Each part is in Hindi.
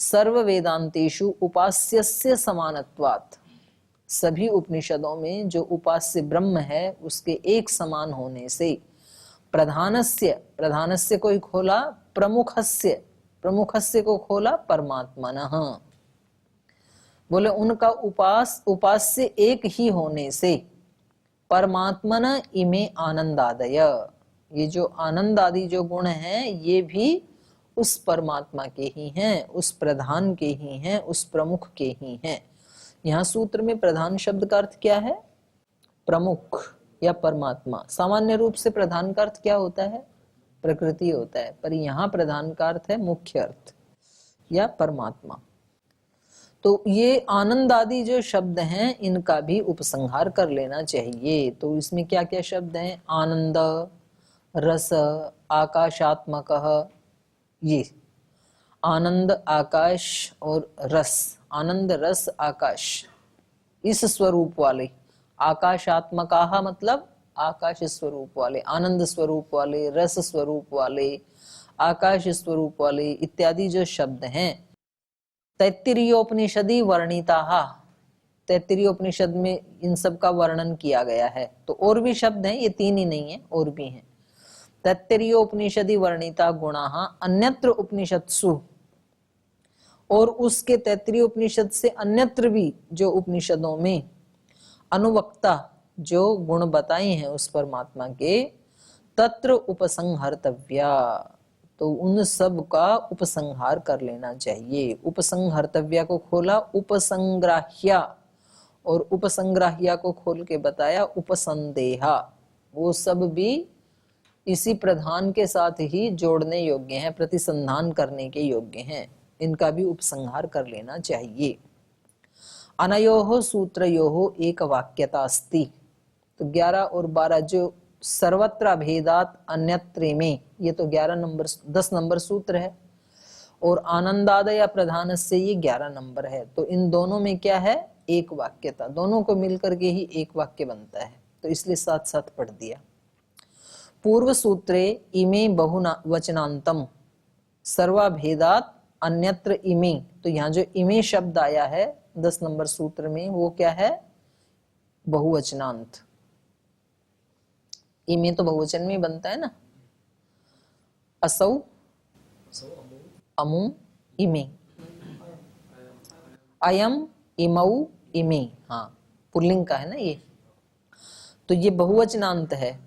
सर्व वेदांतेषु उपास्यस्य समानत्वात्, सभी उपनिषदों में जो उपास्य ब्रह्म है उसके एक समान होने से, प्रधानस्य, प्रधानस्य को खोला प्रमुखस्य, प्रमुखस्य को खोला परमात्मनः, बोले उनका उपास्य एक ही होने से, परमात्मन इमे आनंदादय, ये जो आनंद आदि जो गुण हैं ये भी उस परमात्मा के ही हैं, उस प्रधान के ही हैं, उस प्रमुख के ही हैं। यहाँ सूत्र में प्रधान शब्द का अर्थ क्या है? प्रमुख या परमात्मा। सामान्य रूप से प्रधान का अर्थ क्या होता है? प्रकृति होता है, पर यहाँ प्रधान का अर्थ है मुख्य अर्थ या परमात्मा। तो ये आनंद आदि जो शब्द हैं इनका भी उपसंहार कर लेना चाहिए। तो इसमें क्या क्या शब्द हैं? आनंद, रस, आकाशात्मक, ये आनंद, आकाश और रस, आनंद रस आकाश, इस स्वरूप वाले, आकाशात्मकाः मतलब आकाश स्वरूप वाले, आनंद स्वरूप वाले, रस स्वरूप वाले, आकाश स्वरूप वाले इत्यादि जो शब्द हैं तैत्तिरीयोपनिषदि वर्णिताः, तैत्तिरीयोपनिषद में इन सब का वर्णन किया गया है। तो और भी शब्द हैं, ये तीन ही नहीं है, और भी हैं। तैत्तिरीयोपनिषदि वर्णिता गुणाः अन्यत्र उपनिषत्सु, और उसके तैत्तिरीय उपनिषद से अन्यत्र भी जो उपनिषदों में अनुवक्ता जो गुण बताए हैं उस परमात्मा के, तत्र उपसंहर्तव्या, तो उन सब का उपसंहार कर लेना चाहिए। उपसंहर्तव्या को खोला उपसंग्राह्या, और उपसंग्राह्या को खोल के बताया उपसंदेहा, वो सब भी इसी प्रधान के साथ ही जोड़ने योग्य हैं, प्रतिसंधान करने के योग्य हैं, इनका भी उपसंहार कर लेना चाहिए। अनयोः सूत्रयोः एक वाक्यता अस्ति, तो 11 और 12 जो सर्वत्र भेदात अन्यत्र में, ये तो 10 नंबर सूत्र है, और आनंदादय प्रधान से ये 11 नंबर है। तो इन दोनों में क्या है? एक वाक्यता, दोनों को मिलकर के ही एक वाक्य बनता है, तो इसलिए साथ साथ पढ़ दिया। पूर्व सूत्रे इमे बहुवचनांतम सर्वभेदात अन्यत्र इमे, तो यहाँ जो इमे शब्द आया है 10 नंबर सूत्र में वो क्या है? बहुवचनांत। इमे तो बहुवचन में बनता है ना, असौ, अमु, इमे, अयम, इमौ, इमे, हाँ पुल्लिंग का है ना ये, तो ये बहुवचनांत है।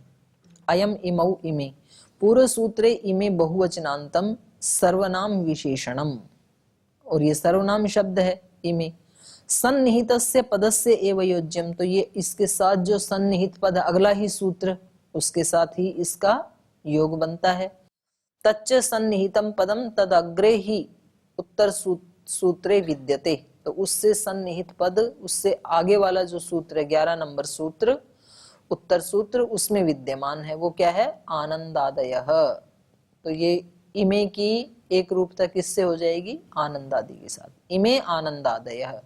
अयम, इमौ, इमे। पूर्व सूत्रे इमे बहुवचनांतम सर्वनाम विशेषणम, और ये सर्वनाम शब्द है इमे। सन्निहितस्य पदस्य एव योज्यम, तो ये इसके साथ जो सन्निहित पद अगला ही सूत्र, उसके साथ ही इसका योग बनता है। तच्च सन्निहितम पदम तद अग्रे ही उत्तर सूत्रे विद्यते, तो उससे सन्निहित पद, उससे आगे वाला जो सूत्र है 11 नंबर सूत्र, उत्तर सूत्र, उसमें विद्यमान है। वो क्या है? आनंदादयः। तो ये इमे की एक रूपता किससे हो जाएगी? आनंदादि के साथ, इमे आनंदादयः।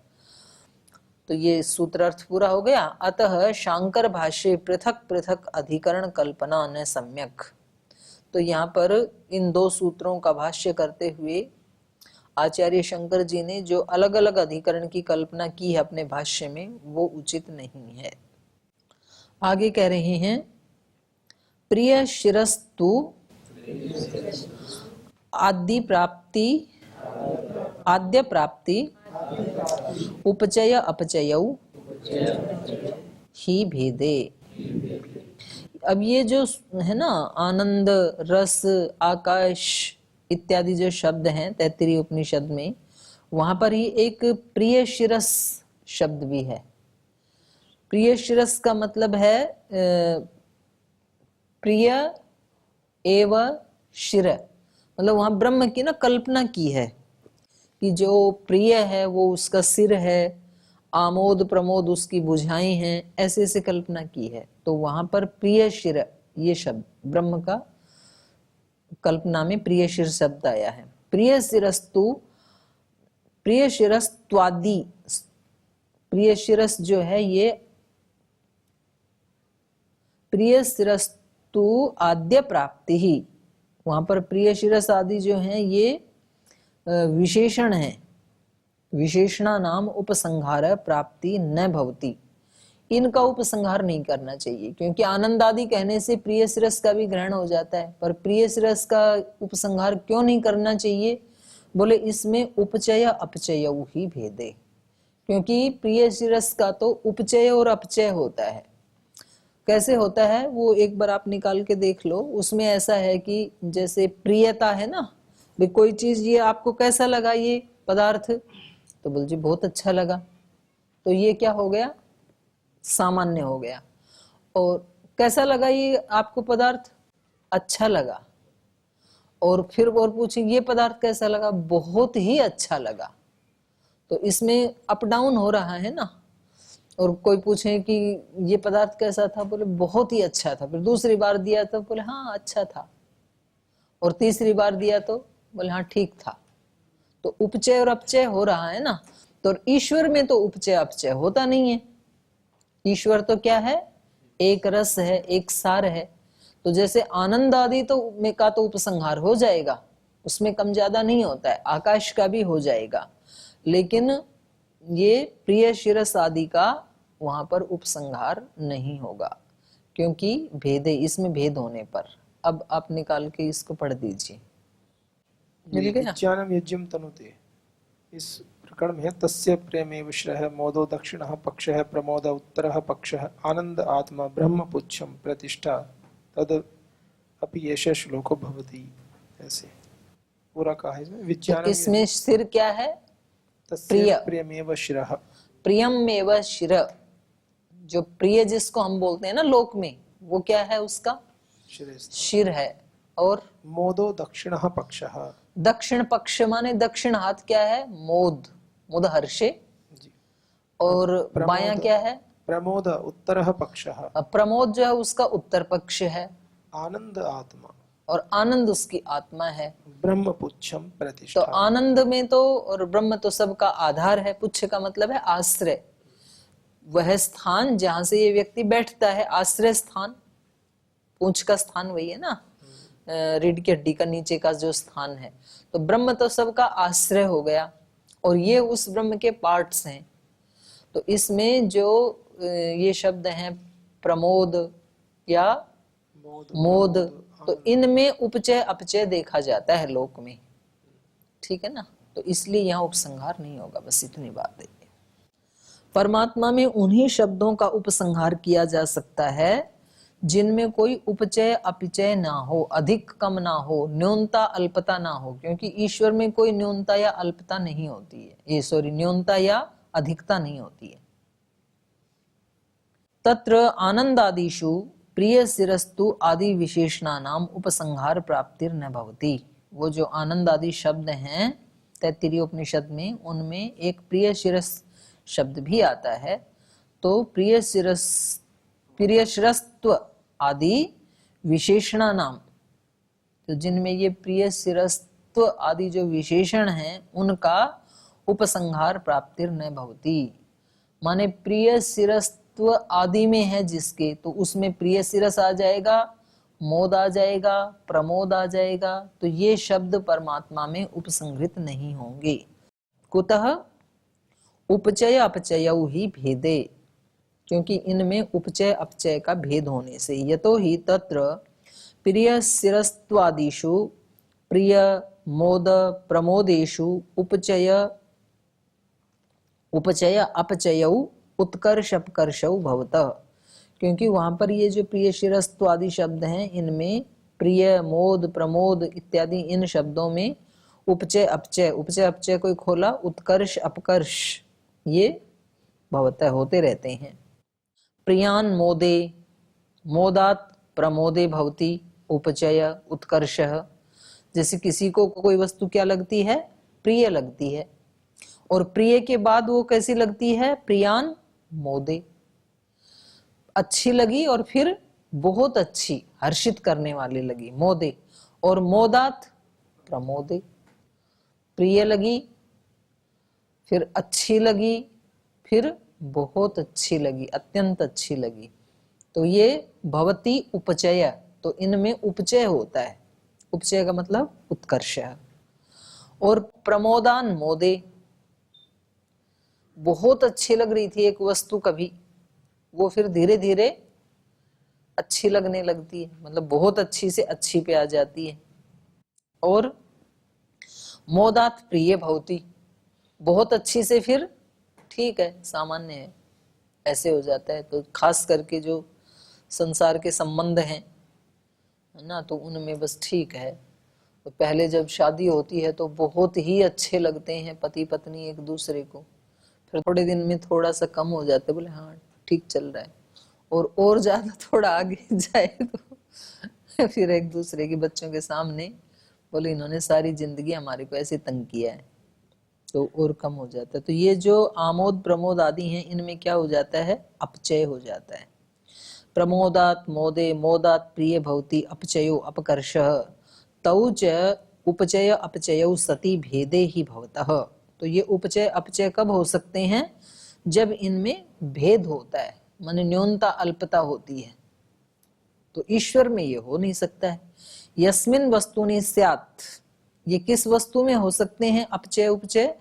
तो ये सूत्रार्थ पूरा हो गया। अतः शांकर भाष्ये पृथक पृथक अधिकरण कल्पना न सम्यक, तो यहाँ पर इन दो सूत्रों का भाष्य करते हुए आचार्य शंकर जी ने जो अलग अलग अधिकरण की कल्पना की है अपने भाष्य में, वो उचित नहीं है। आगे कह रहे हैं, प्रिय शिरस्तु आद्य प्राप्ति उपचय अपचयौ ही भेदे। अब ये जो है ना आनंद, रस, आकाश इत्यादि जो शब्द हैं तैत्तिरीय उपनिषद में, वहां पर ही एक प्रिय शिरस शब्द भी है। प्रिय शिरस का मतलब है प्रिय एव शिर, मतलब वहां ब्रह्म की ना कल्पना की है कि जो प्रिय है वो उसका सिर है, आमोद प्रमोद उसकी बुझाएं हैं, ऐसे ऐसे कल्पना की है। तो वहां पर प्रिय शिर ये शब्द ब्रह्म का कल्पना में प्रिय शिर शब्द आया है। प्रिय शिरस्तु, प्रिय शिरस्त्वादि, प्रिय शिरस जो है ये प्रिय शिरस्तु आद्य प्राप्ति ही, वहां पर प्रिय शिरस आदि जो है ये विशेषण है, विशेषणा नाम उपसंहार प्राप्ति न भवति, इनका उपसंहार नहीं करना चाहिए, क्योंकि आनंद आदि कहने से प्रिय शिरस का भी ग्रहण हो जाता है। पर प्रिय शिरस का उपसंहार क्यों नहीं करना चाहिए? बोले इसमें उपचय अपचय ही भेदे, क्योंकि प्रिय शिरस का तो उपचय और अपचय होता है। कैसे होता है वो एक बार आप निकाल के देख लो। उसमें ऐसा है कि जैसे प्रियता है ना, भी कोई चीज ये आपको कैसा लगा ये पदार्थ, तो बोल जी बहुत अच्छा लगा, तो ये क्या हो गया? सामान्य हो गया। और कैसा लगा ये आपको पदार्थ? अच्छा लगा। और फिर और पूछें ये पदार्थ कैसा लगा? बहुत ही अच्छा लगा। तो इसमें अप डाउन हो रहा है ना। और कोई पूछे कि ये पदार्थ कैसा था? बोले बहुत ही अच्छा था। फिर दूसरी बार दिया तो बोले हाँ अच्छा था। और तीसरी बार दिया तो बोले हाँ ठीक था। तो उपचय और अपचय हो रहा है ना। तो ईश्वर में तो उपचय अपचय होता नहीं है। ईश्वर तो क्या है? एक रस है, एक सार है। तो जैसे आनंद आदि तो में का तो उपसंहार हो जाएगा, उसमें कम ज्यादा नहीं होता है, आकाश का भी हो जाएगा, लेकिन ये प्रिय शिरस आदि का वहां पर उपसंहार नहीं होगा, क्योंकि भेदे, इसमें भेद होने पर। अब आप निकाल के इसको पढ़ दीजिए। मिल गया? विज्ञानम यज्ञम तनुते, इस प्रकरण में तस्य प्रेमेव श्रयः मोदो दक्षिणः पक्षः प्रमोद उत्तरः पक्षः आनंद आत्मा ब्रह्म पुच्छम प्रतिष्ठा तद अपि एष श्लोको भवति। ऐसे पूरा कहा है इसमें। तो विज्ञानम इसमें सिर क्या है? तस्य प्रिय। प्रेमेव श्रयः, प्रियम एव शिर, जो प्रिय जिसको हम बोलते हैं ना लोक में, वो क्या है? उसका शिर है। और मोदो दक्षिणः पक्षः, दक्षिण पक्ष माने दक्षिण हाथ क्या है? मोद, मुद हर्षे। और बायां क्या है? प्रमोद उत्तरः पक्षः, प्रमोद जो है उसका उत्तर पक्ष है। आनंद आत्मा, और आनंद उसकी आत्मा है। ब्रह्म पुच्छम तो प्रतिष्ठा। आनंद में तो, और ब्रह्म तो सबका आधार है। पुच्छ का मतलब है आश्रय, वह स्थान जहां से ये व्यक्ति बैठता है, आश्रय स्थान। पूंछ का स्थान वही है ना, रीढ़ की हड्डी का नीचे का जो स्थान है। तो ब्रह्म तो सबका आश्रय हो गया, और ये उस ब्रह्म के पार्ट्स हैं। तो इसमें जो ये शब्द हैं प्रमोद या मोद, तो इनमें उपचय अपचय देखा जाता है लोक में, ठीक है ना। तो इसलिए यहाँ उपसंहार नहीं होगा, बस इतनी बात है। परमात्मा में उन्हीं शब्दों का उपसंहार किया जा सकता है जिनमें कोई उपचय अपचय ना हो, अधिक कम ना हो, न्यूनता अल्पता ना हो, क्योंकि ईश्वर में कोई न्यूनता या अल्पता नहीं होती है, ये सॉरी न्यूनता या अधिकता नहीं होती है। तत्र आनंदादिषु प्रिय शिरस्तु आदि विशेषणानाम उपसंहार प्राप्तिर न भवति। वो जो आनंद आदि शब्द हैं तैत्तिरीय उपनिषद में, उनमें एक प्रिय शिरस शब्द भी आता है। तो प्रिय शिरस्त्व आदि विशेषणा नाम, तो जिनमें ये प्रिय शिरस्त्व आदि जो विशेषण हैं उनका उपसंहार प्राप्तिर न भवति, माने प्रिय शिरस्त्व आदि में है जिसके, तो उसमें प्रिय शिरस आ जाएगा, मोद आ जाएगा, प्रमोद आ जाएगा। तो ये शब्द परमात्मा में उपसंहृत नहीं होंगे। कुतः उपचय अपचय ही भेदे, क्योंकि इनमें उपचय अपचय का भेद होने से। यतो ही तत्र प्रिय शिरस्त्वादिषु प्रिय मोद प्रमोदेषु उपचय अपचय उत्कर्ष अपकर्षौ भवतः, क्योंकि वहां पर ये जो प्रिय शिरस्त्व आदि शब्द हैं, इनमें प्रिय मोद प्रमोद इत्यादि इन शब्दों में उपचय अपचय, उपचय अपचय को खोला, उत्कर्ष अपकर्ष ये भवतः होते रहते हैं। प्रियान मोदे, मोदात प्रमोदे भवति उपचय उत्कर्षः। जैसे किसी को कोई वस्तु क्या लगती है? प्रिय लगती है, और प्रिय के बाद वो कैसी लगती है? प्रियान मोदे, अच्छी लगी और फिर बहुत अच्छी, हर्षित करने वाली लगी, मोदे। और मोदात प्रमोदे, प्रिय लगी, फिर अच्छी लगी, फिर बहुत अच्छी लगी, अत्यंत अच्छी लगी। तो ये भवती उपचय, तो इनमें उपचय होता है। उपचय का मतलब उत्कर्ष है। और प्रमोदान मोदे, बहुत अच्छी लग रही थी एक वस्तु कभी, वो फिर धीरे धीरे अच्छी लगने लगती है, मतलब बहुत अच्छी से अच्छी पे आ जाती है। और मोदात प्रिय भवती, बहुत अच्छी से फिर ठीक है सामान्य है, ऐसे हो जाता है। तो खास करके जो संसार के संबंध हैं है ना, तो उनमें बस ठीक है। तो पहले जब शादी होती है तो बहुत ही अच्छे लगते हैं पति पत्नी एक दूसरे को, फिर थोड़े दिन में थोड़ा सा कम हो जाते हैं, बोले हाँ ठीक चल रहा है, और ज्यादा थोड़ा आगे जाए तो फिर एक दूसरे के बच्चों के सामने बोले इन्होंने सारी जिंदगी हमारे को ऐसे तंग किया है, तो और कम हो जाता है। तो ये जो आमोद प्रमोद आदि हैं, इनमें क्या हो जाता है, अपचय हो जाता है। प्रमोदात मोदे मोदात प्रिय भवति अपचयो अपकर्षः तौ च उपचय अपचयौ सति भेदे ही भवतः। तो ये उपचय अपचय कब हो सकते हैं, जब इनमें भेद होता है, माने न्यूनता अल्पता होती है। तो ईश्वर में ये हो नहीं सकता है। यस्मिन वस्तुनि स्यात्, ये किस वस्तु में हो सकते हैं अपचय उपचय,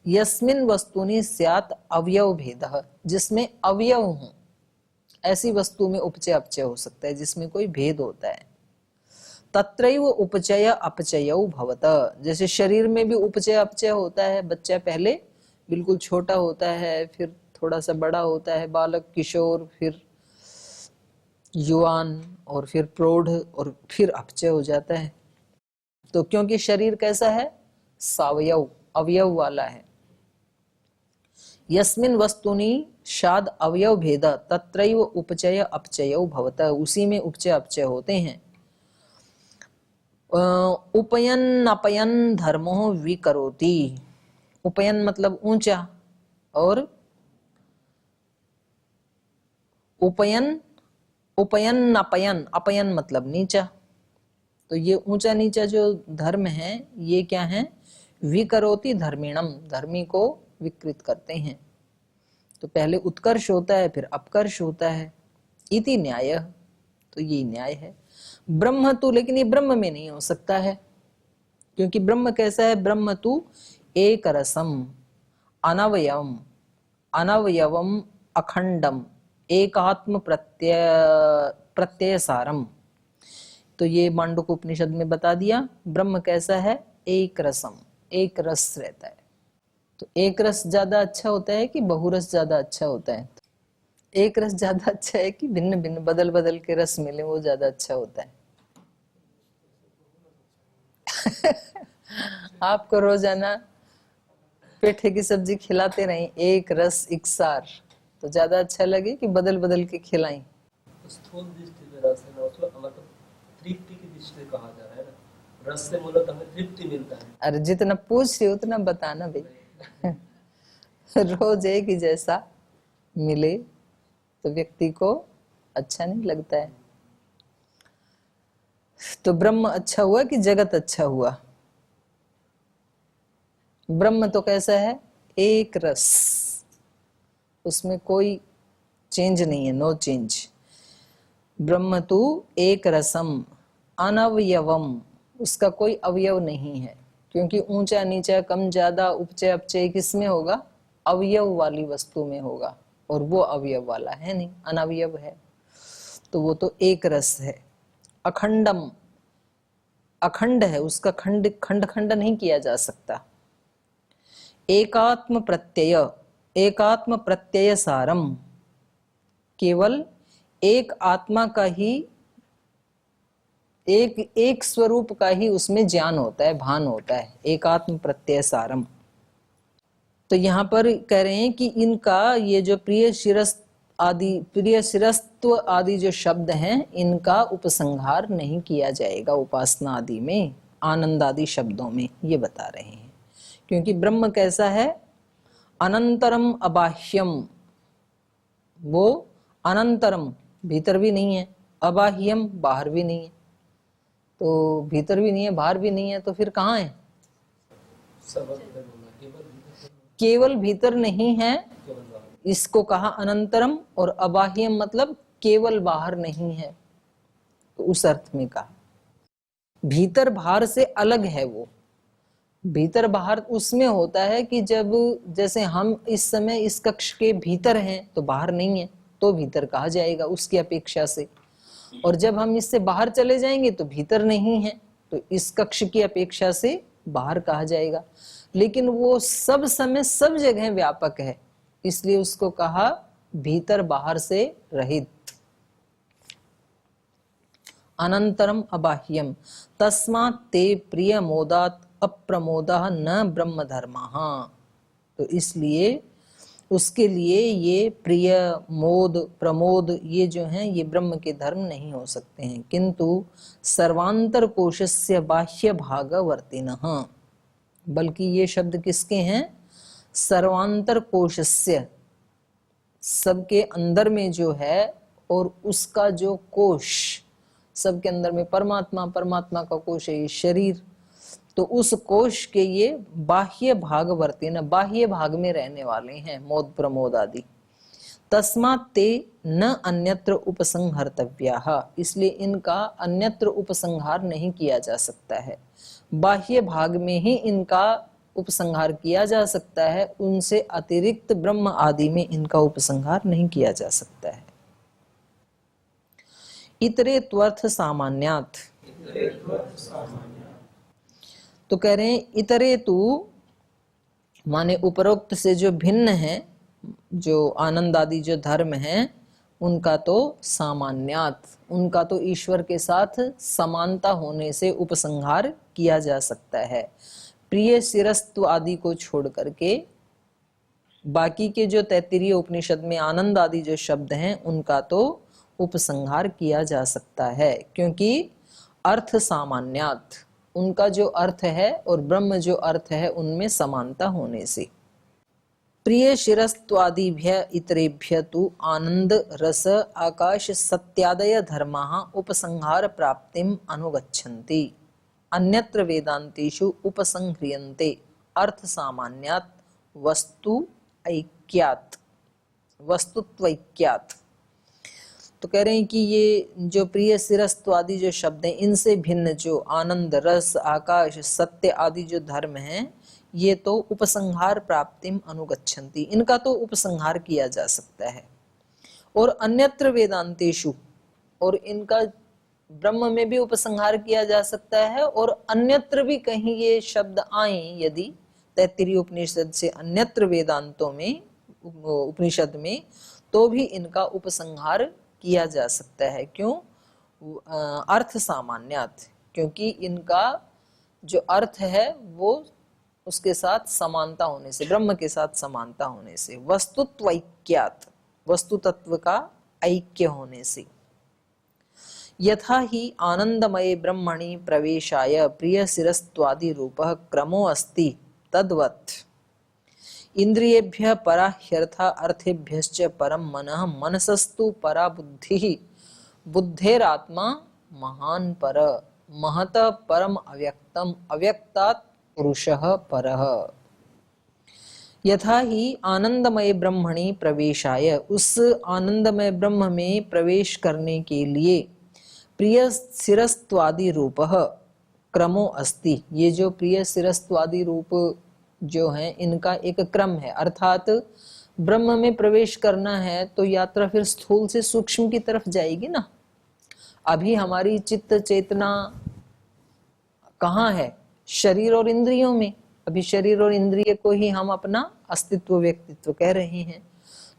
यस्मिन वस्तुनि स्यात् अवयव भेदः, जिसमें अवयव हो ऐसी वस्तु में उपचय अपचय हो सकता है, जिसमें कोई भेद होता है। तत्रैव उपचय अपचयौ भवत, जैसे शरीर में भी उपचय अपचय होता है, बच्चा पहले बिल्कुल छोटा होता है, फिर थोड़ा सा बड़ा होता है, बालक किशोर, फिर युवान, और फिर प्रौढ़, और फिर अपचय हो जाता है। तो क्योंकि शरीर कैसा है, सावयव अवयव वाला है। यस्मिन वस्तुनि शाद अवयव भेद तत्रैव उपचय अपचयौ भवत, उसी में उपचय अपचय होते हैं। उपयन अपयन धर्मो विकरोति, उपयन मतलब ऊंचा, और उपयन उपयन अपयन, अपयन मतलब नीचा। तो ये ऊंचा नीचा जो धर्म है, ये क्या है, विकरोति धर्मिणम, धर्मी को विकृत करते हैं। तो पहले उत्कर्ष होता है, फिर अपकर्ष होता है। इति न्याय, तो ये न्याय है। ब्रह्म तु, लेकिन ये ब्रह्म में नहीं हो सकता है, क्योंकि ब्रह्म कैसा है, ब्रह्म तु एक रसम अनवयवम अनवयवम अखंडम एकात्म प्रत्यय सारम। तो ये मांडुक उपनिषद में बता दिया, ब्रह्म कैसा है, एक रसम, एक रस रहता है। तो एक रस ज्यादा अच्छा होता है कि बहुरस ज्यादा अच्छा होता है, एक रस ज्यादा अच्छा है कि भिन्न भिन्न बदल बदल के रस मिले वो ज्यादा अच्छा होता है। आपको रोजाना पेठे की सब्जी खिलाते रहे, एक रस इकसार, तो ज्यादा अच्छा लगे कि बदल बदल के खिलाएं। स्थूल दृष्टि से रस है ना, उसको मतलब तृप्ति की दृष्टि से कहा जा रहा है ना, रस से मूलतः हमें तृप्ति मिलता है। अरे जितना पूछ रही उतना बताना भाई। रोज एक ही जैसा मिले तो व्यक्ति को अच्छा नहीं लगता है। तो ब्रह्म अच्छा हुआ कि जगत अच्छा हुआ? ब्रह्म तो कैसा है, एक रस, उसमें कोई चेंज नहीं है, नो चेंज। ब्रह्म तु एक रसम अनवयवम, उसका कोई अवयव नहीं है, क्योंकि ऊंचा नीचा कम ज्यादा उपचय अपचय किसमें होगा, अवयव वाली वस्तु में होगा, और वो अवयव वाला है नहीं, अनवयव है। तो वो तो एक रस है। अखंडम, अखंड है, उसका खंड खंड खंड नहीं किया जा सकता। एकात्म प्रत्यय, एकात्म प्रत्यय सारम, केवल एक आत्मा का ही, एक स्वरूप का ही उसमें ज्ञान होता है, भान होता है, एकात्म प्रत्यय सारम। तो यहाँ पर कह रहे हैं कि इनका ये जो प्रिय शिरस्त आदि, प्रिय शिरस्त्व आदि जो शब्द हैं, इनका उपसंहार नहीं किया जाएगा उपासना आदि में, आनंद आदि शब्दों में, ये बता रहे हैं। क्योंकि ब्रह्म कैसा है, अनंतरम अबाह्यम, वो अनंतरम भीतर भी नहीं है, अबाह्यम बाहर भी नहीं है। तो भीतर भी नहीं है बाहर भी नहीं है, तो फिर कहाँ है, केवल भीतर नहीं है, इसको कहा अनंतरम। और अबाह्यम मतलब केवल बाहर नहीं है, तो उस अर्थ में कहा भीतर बाहर से अलग है वो, भीतर बाहर उसमें होता है कि जब जैसे हम इस समय इस कक्ष के भीतर हैं तो बाहर नहीं है, तो भीतर कहा जाएगा उसकी अपेक्षा से। और जब हम इससे बाहर चले जाएंगे तो भीतर नहीं है, तो इस कक्ष की अपेक्षा से बाहर कहा जाएगा। लेकिन वो सब समय सब जगह व्यापक है, इसलिए उसको कहा भीतर बाहर से रहित। अनंतरम अबाह्यम तस्मात् ते प्रिय मोदात अप्रमोदः न ब्रह्म धर्मः। तो इसलिए उसके लिए ये प्रिय मोद प्रमोद ये जो हैं ये ब्रह्म के धर्म नहीं हो सकते हैं। किंतु सर्वांतर कोशस्य बाह्य भाग वर्तिनः, बल्कि ये शब्द किसके हैं? सर्वांतर कोशस्य, सबके अंदर में जो है, और उसका जो कोश, सबके अंदर में परमात्मा, परमात्मा का कोश है ये शरीर, तो उस कोश के ये बाह्य भाग वर्तिन, बाह्य भाग में रहने वाले हैं मोद प्रमोद आदि। तस्मात् ते न अन्यत्र उपसंहर्तव्याः, इसलिए इनका अन्यत्र उपसंहार नहीं किया जा सकता है, बाह्य भाग में ही इनका उपसंहार किया जा सकता है, उनसे अतिरिक्त ब्रह्म आदि में इनका उपसंहार नहीं किया जा सकता है। इतरे त्वर्थ सामान्यात्, तो कह रहे हैं इतरे तु माने उपरोक्त से जो भिन्न है, जो आनंद आदि जो धर्म है, उनका तो सामान्यात, उनका तो ईश्वर के साथ समानता होने से उपसंहार किया जा सकता है। प्रिय शिरस्त्व आदि को छोड़ करके बाकी के जो तैत्तिरीय उपनिषद में आनंद आदि जो शब्द हैं उनका तो उपसंहार किया जा सकता है, क्योंकि अर्थ सामान्यात, उनका जो अर्थ है और ब्रह्म जो अर्थ है उनमें समानता होने से। प्रिय शिरस्त्वादिभ्य इतरेभ्य तु आनंद रस आकाश सत्यादय धर्माः उपसंहार प्राप्तिम अनुगच्छन्ति, अन्यत्र वेदांतेषु उपसंह्रियन्ते अर्थ सामान्यात् वस्तु ऐक्यात्, वस्तुत्वैक्यात्। तो कह रहे हैं कि ये जो प्रिय शिरस्त्व आदि जो शब्द हैं, इनसे भिन्न जो आनंद रस आकाश सत्य आदि जो धर्म हैं, ये तो उपसंहार प्राप्तिम अनुगच्छन्ति, इनका तो उपसंहार किया जा सकता है। और अन्यत्र वेदांतेषु, और इनका ब्रह्म में भी उपसंहार किया जा सकता है, और अन्यत्र भी कहीं ये शब्द आए यदि तैत्तिरीय उपनिषद से अन्यत्र वेदांतों में उपनिषद में, तो भी इनका उपसंहार किया जा सकता है। क्यों? अर्थ सामान्यात, क्योंकि इनका जो अर्थ है वो उसके साथ समानता होने से, ब्रह्म के साथ समानता होने से, वस्तुत्व ऐक्यात, वस्तु तत्व का ऐक्य होने से। यथा ही आनंदमय ब्रह्मणि प्रवेशाय प्रिय शिरस्त्वादि रूपः क्रमो अस्ति तद्वत् इंद्रियेभ्यः परा ह्यर्था अर्थेभ्यश्च परम मनः मनसस्तु परा बुद्धिः बुद्धेरात्मा महान पर महतः परम अव्यक्तम अव्यक्तात् पुरुषः परः। यथा ही आनंदमय ब्रह्मणि प्रवेशाय, उस आनंदमय ब्रह्म में प्रवेश करने के लिए प्रिय शिरस्त्वादि रूपः क्रमो अस्ति, ये जो प्रिय शिरस्त्वादि रूप जो है इनका एक क्रम है, अर्थात ब्रह्म में प्रवेश करना है तो यात्रा फिर स्थूल से सूक्ष्म की तरफ जाएगी ना। अभी हमारी चित्त चेतना कहाँ है? शरीर और इंद्रियों में। अभी शरीर और इंद्रिय को ही हम अपना अस्तित्व व्यक्तित्व कह रहे हैं।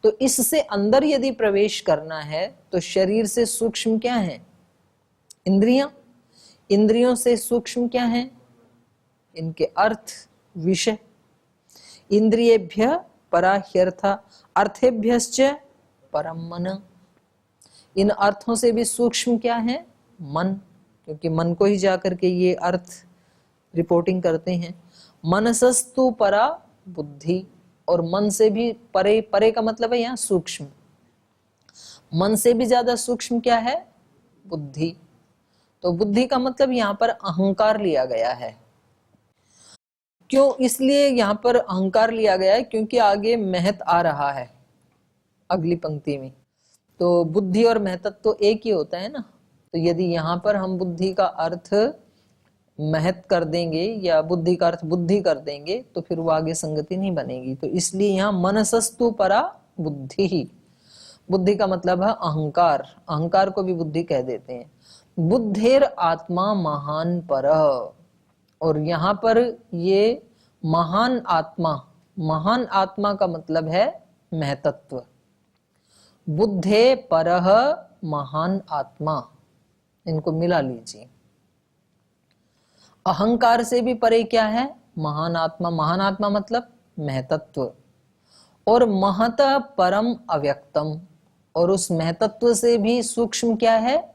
तो इससे अंदर यदि प्रवेश करना है तो शरीर से सूक्ष्म क्या है? इंद्रियां। इंद्रियों से सूक्ष्म क्या है? इनके अर्थ विषय। इंद्रियेभ्य परा ह्यर्था अर्थेभ्यश्च परम मन, इन अर्थों से भी सूक्ष्म क्या है? मन, क्योंकि मन को ही जाकर के ये अर्थ रिपोर्टिंग करते हैं। मनसस्तु परा बुद्धि, और मन से भी परे, परे का मतलब है यहाँ सूक्ष्म, मन से भी ज्यादा सूक्ष्म क्या है? बुद्धि। तो बुद्धि का मतलब यहाँ पर अहंकार लिया गया है। क्यों इसलिए यहाँ पर अहंकार लिया गया है? क्योंकि आगे महत आ रहा है अगली पंक्ति में। तो बुद्धि और महतत्व तो एक ही होता है ना। तो यदि यहाँ पर हम बुद्धि का अर्थ महत कर देंगे या बुद्धि का अर्थ बुद्धि कर देंगे तो फिर वो आगे संगति नहीं बनेगी। तो इसलिए यहाँ मनसस्तु परा बुद्धि ही, बुद्धि का मतलब है अहंकार, अहंकार को भी बुद्धि कह देते हैं। बुद्धेर आत्मा महान परः, और यहाँ पर ये महान आत्मा, महान आत्मा का मतलब है महतत्व। बुद्धे परः महान आत्मा, इनको मिला लीजिए। अहंकार से भी परे क्या है? महान आत्मा। महान आत्मा मतलब महतत्व। और महतः परम अव्यक्तम, और उस महतत्व से भी सूक्ष्म क्या है?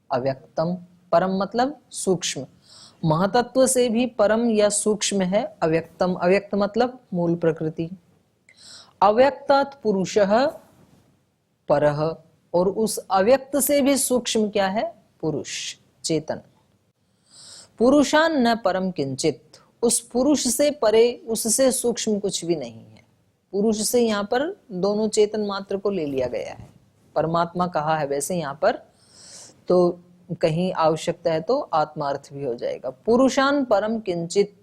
अव्यक्तम। परम मतलब सूक्ष्म, महतत्व से भी परम या सूक्ष्म है अव्यक्तम। अव्यक्त मतलब मूल प्रकृति। अव्यक्तात् पुरुषः परः, और उस अव्यक्त से भी सूक्ष्म क्या है? पुरुष, चेतन। पुरुषान न परम किंचित, उस पुरुष से परे, उससे सूक्ष्म कुछ भी नहीं है। पुरुष से यहाँ पर दोनों चेतन मात्र को ले लिया गया है, परमात्मा कहा है वैसे यहाँ पर, तो कहीं आवश्यकता है तो आत्मार्थ भी हो जाएगा। पुरुषान परम किंचित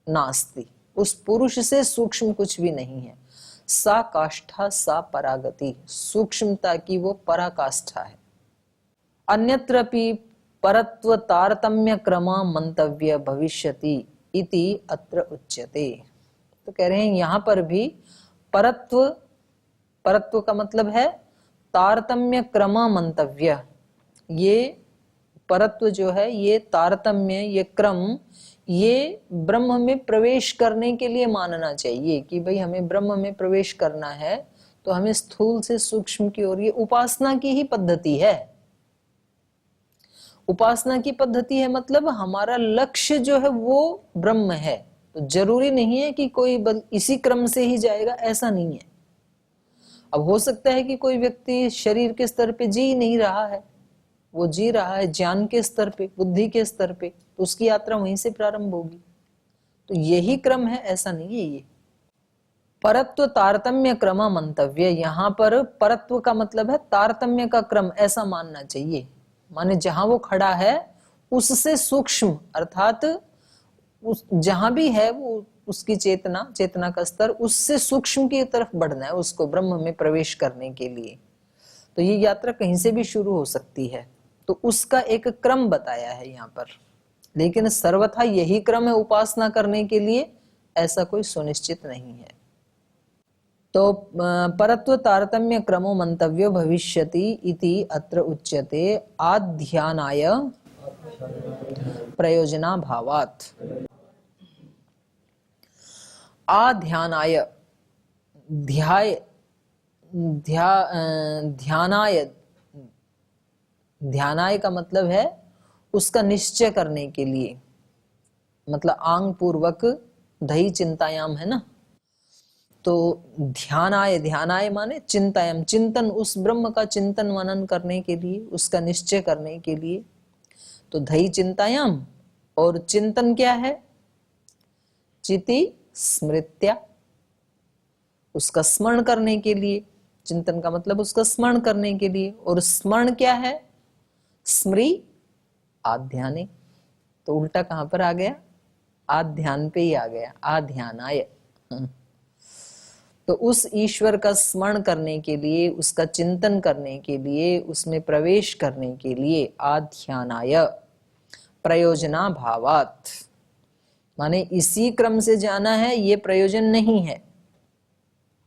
नास्ति, उस पुरुष से सूक्ष्म कुछ भी नहीं है। सा काष्ठा सा परागति, सूक्ष्मता की वो पराकाष्ठा है। अन्यत्रपि परत्व तारतम्य क्रमा मंतव्य भविष्यति इति अत्र उच्यते। तो कह रहे हैं यहाँ पर भी परत्व, परत्व का मतलब है तारतम्य क्रमा मंतव्य। ये परत्व जो है, ये तारतम्य, ये क्रम, ये ब्रह्म में प्रवेश करने के लिए मानना चाहिए कि भाई हमें ब्रह्म में प्रवेश करना है तो हमें स्थूल से सूक्ष्म की ओर, ये उपासना की ही पद्धति है। उपासना की पद्धति है मतलब हमारा लक्ष्य जो है वो ब्रह्म है। तो जरूरी नहीं है कि कोई इसी क्रम से ही जाएगा, ऐसा नहीं है। अब हो सकता है कि कोई व्यक्ति शरीर के स्तर पे जी नहीं रहा है, वो जी रहा है ज्ञान के स्तर पे, बुद्धि के स्तर पे, तो उसकी यात्रा वहीं से प्रारंभ होगी। तो यही क्रम है, ऐसा नहीं है। ये परत्व तारतम्य क्रम मंतव्य, यहाँ पर परत्व का मतलब है तारतम्य का क्रम, ऐसा मानना चाहिए। माने जहां वो खड़ा है उससे सूक्ष्म, अर्थात उस जहां भी है वो उसकी चेतना, चेतना का स्तर, उससे सूक्ष्म की तरफ बढ़ना है उसको ब्रह्म में प्रवेश करने के लिए। तो ये यात्रा कहीं से भी शुरू हो सकती है, तो उसका एक क्रम बताया है यहाँ पर। लेकिन सर्वथा यही क्रम है उपासना करने के लिए, ऐसा कोई सुनिश्चित नहीं है। तो परत्व तारतम्य क्रमो मंतव्यो भविष्यति इति अत्र उच्यते आध्यानाय प्रयोजना भावात्। आध्यानाय, ध्याय, ध्यानाय, ध्यानाय का मतलब है उसका निश्चय करने के लिए, मतलब आंग पूर्वक दही चिंतायाम है ना, तो ध्यानाय, ध्यानाय माने चिंतायाम, चिंतन, उस ब्रह्म का चिंतन मनन करने के लिए, उसका निश्चय करने के लिए। तो दही चिंतायाम, और चिंतन क्या है? चिति स्मृत्या, उसका स्मरण करने के लिए। चिंतन का मतलब उसका स्मरण करने के लिए, और स्मरण क्या है? स्मृ आध्याने। तो उल्टा कहां पर आ गया? आध्यान पे ही आ गया, आध्यानाय। तो उस ईश्वर का स्मरण करने के लिए, उसका चिंतन करने के लिए, उसमें प्रवेश करने के लिए आध्यानाय प्रयोजना भावात्, माने इसी क्रम से जाना है, ये प्रयोजन नहीं है।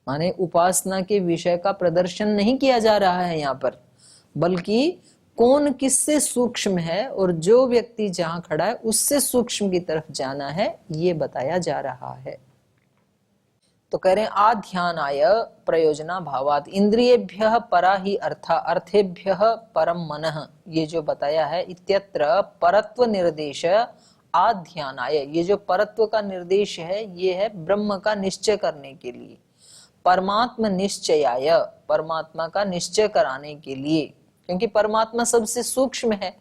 माने उपासना के विषय का प्रदर्शन नहीं किया जा रहा है यहाँ पर, बल्कि कौन किससे सूक्ष्म है और जो व्यक्ति जहां खड़ा है उससे सूक्ष्म की तरफ जाना है, ये बताया जा रहा है। तो कह रहे हैं आध्यानाय प्रयोजना भावात्, इंद्रियेभ्यः परा ही अर्था अर्थेभ्यः परम मनः, ये जो बताया है। इत्यत्र परत्व निर्देश आध्यानाय, ये जो परत्व का निर्देश है ये है ब्रह्म का निश्चय करने के लिए, परमात्मा निश्चयाय, परमात्मा का निश्चय कराने के लिए, क्योंकि परमात्मा सबसे सूक्ष्म है।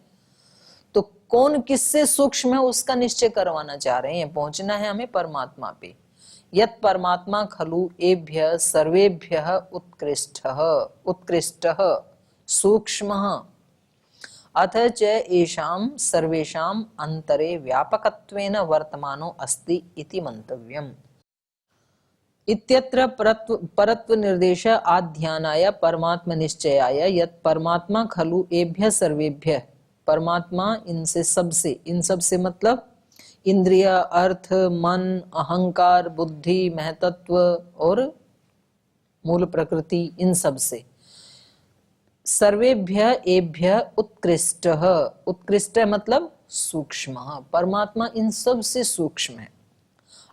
तो कौन किससे सूक्ष्म है उसका निश्चय करवाना चाह रहे हैं, पहुंचना है हमें परमात्मा पे। यत् परमात्मा खलु एभ्य सर्वेभ्यः उत्कृष्टः, उत्कृष्टः सूक्ष्मः अथ च एषां सर्वेषाम् अंतरे व्यापकत्वेन वर्तमानो अस्ति इति मंतव्यम्। इत्यत्र परत्व निर्देश आध्यानाय परमात्म निश्चयाय यत् परमात्मा खलु एभ्य सर्वेभ्य, परमात्मा इनसे सबसे, इन सबसे मतलब इंद्रिय, अर्थ, मन, अहंकार, बुद्धि, महतत्व और मूल प्रकृति, इन सब से सर्वेभ्य एभ्य उत्कृष्ट, उत्कृष्ट मतलब सूक्ष्म, परमात्मा इन सब से सूक्ष्म है।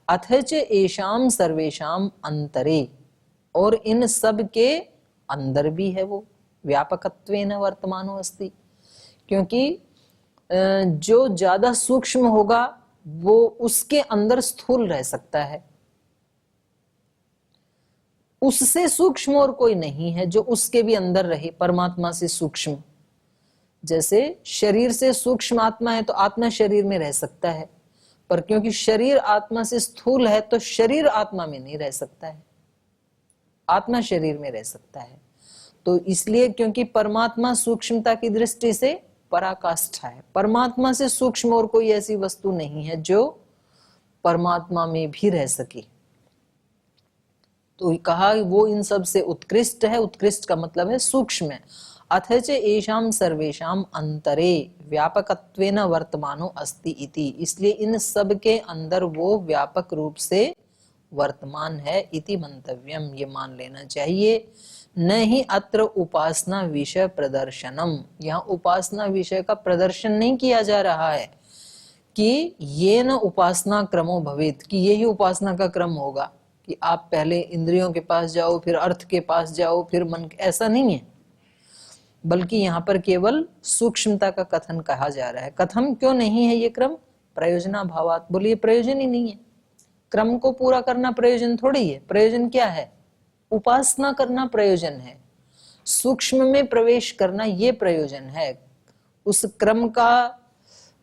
अथ च एषां सर्वेषां अंतरे, और इन सब के अंदर भी है वो, व्यापकत्वेन वर्तमानो अस्ति, क्योंकि जो ज्यादा सूक्ष्म होगा वो उसके अंदर स्थूल रह सकता है, उससे सूक्ष्म और कोई नहीं है जो उसके भी अंदर रहे, परमात्मा से सूक्ष्म। जैसे शरीर से सूक्ष्म आत्मा है तो आत्मा शरीर में रह सकता है, पर क्योंकि शरीर आत्मा से स्थूल है तो शरीर आत्मा में नहीं रह सकता है, आत्मा शरीर में रह सकता है। तो इसलिए क्योंकि परमात्मा सूक्ष्मता की दृष्टि से पराकाष्ठा है, परमात्मा से सूक्ष्म और कोई ऐसी वस्तु नहीं है जो परमात्मा में भी रह सके। तो कहा वो इन सब से उत्कृष्ट है, उत्कृष्ट का मतलब है सूक्ष्म है। अथ च एषां सर्वेषां अंतरे व्यापकत्वेन वर्तमानो अस्ति इति, इसलिए इन सब के अंदर वो व्यापक रूप से वर्तमान है, इति मंतव्यम, ये मान लेना चाहिए। न ही अत्र उपासना विषय प्रदर्शनम, यहाँ उपासना विषय का प्रदर्शन नहीं किया जा रहा है कि ये न उपासना क्रमो भवेत, कि यही उपासना का क्रम होगा कि आप पहले इंद्रियों के पास जाओ, फिर अर्थ के पास जाओ, फिर मन, ऐसा नहीं है। बल्कि यहाँ पर केवल सूक्ष्मता का कथन कहा जा रहा है। कथम क्यों नहीं है ये क्रम? प्रयोजनाभावात, बोलिए प्रयोजन ही नहीं है। क्रम को पूरा करना प्रयोजन थोड़ी है, प्रयोजन क्या है? उपासना करना प्रयोजन है, सूक्ष्म में प्रवेश करना ये प्रयोजन है। उस क्रम का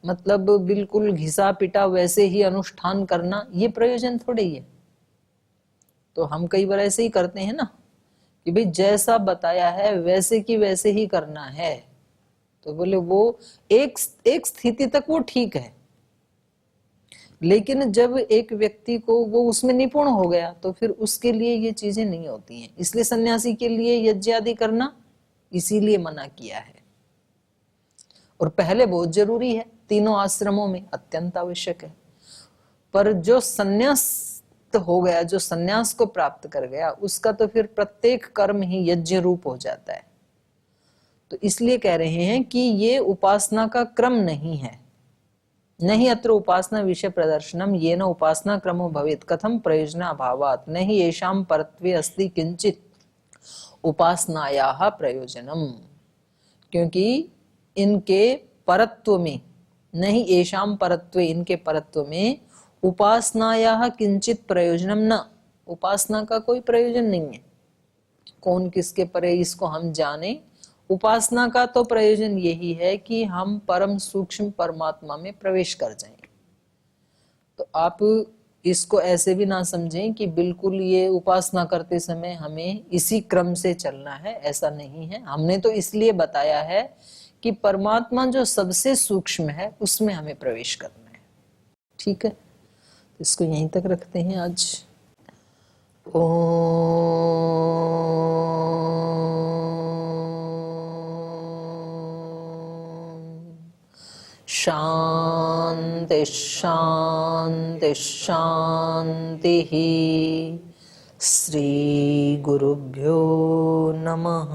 मतलब बिल्कुल घिसा पिटा वैसे ही अनुष्ठान करना ये प्रयोजन थोड़ी है। तो हम कई बार ऐसे ही करते हैं ना कि भाई जैसा बताया है वैसे की वैसे ही करना है, तो बोले वो एक स्थिति तक वो ठीक है, लेकिन जब एक व्यक्ति को वो उसमें निपुण हो गया तो फिर उसके लिए ये चीजें नहीं होती हैं। इसलिए सन्यासी के लिए यज्ञ आदि करना इसीलिए मना किया है, और पहले बहुत जरूरी है, तीनों आश्रमों में अत्यंत आवश्यक है। पर जो सन्यास हो गया, जो सन्यास को प्राप्त कर गया, उसका तो फिर प्रत्येक कर्म ही यज्ञ रूप हो जाता है। तो इसलिए कह रहे हैं कि ये उपासना का क्रम नहीं है। नहीं अत्र उपासना विषय प्रदर्शनम येन उपासना क्रमो भवेत् कथम प्रयोजनाभावात् नहि येषां परत्वे अस्ति किंचित उपासनायाः प्रयोजनम, क्योंकि इनके परत्व में, नहीं येषां परत्वे, इनके परत्व में उपासनायाः किंचित प्रयोजनम न, उपासना का कोई प्रयोजन नहीं है। कौन किसके परे इसको हम जाने, उपासना का तो प्रयोजन यही है कि हम परम सूक्ष्म परमात्मा में प्रवेश कर जाएं। तो आप इसको ऐसे भी ना समझें कि बिल्कुल ये उपासना करते समय हमें इसी क्रम से चलना है, ऐसा नहीं है। हमने तो इसलिए बताया है कि परमात्मा जो सबसे सूक्ष्म है उसमें हमें प्रवेश करना है। ठीक है, इसको यहीं तक रखते हैं आज। शांति शांति शांति। श्री गुरुभ्यो नमः।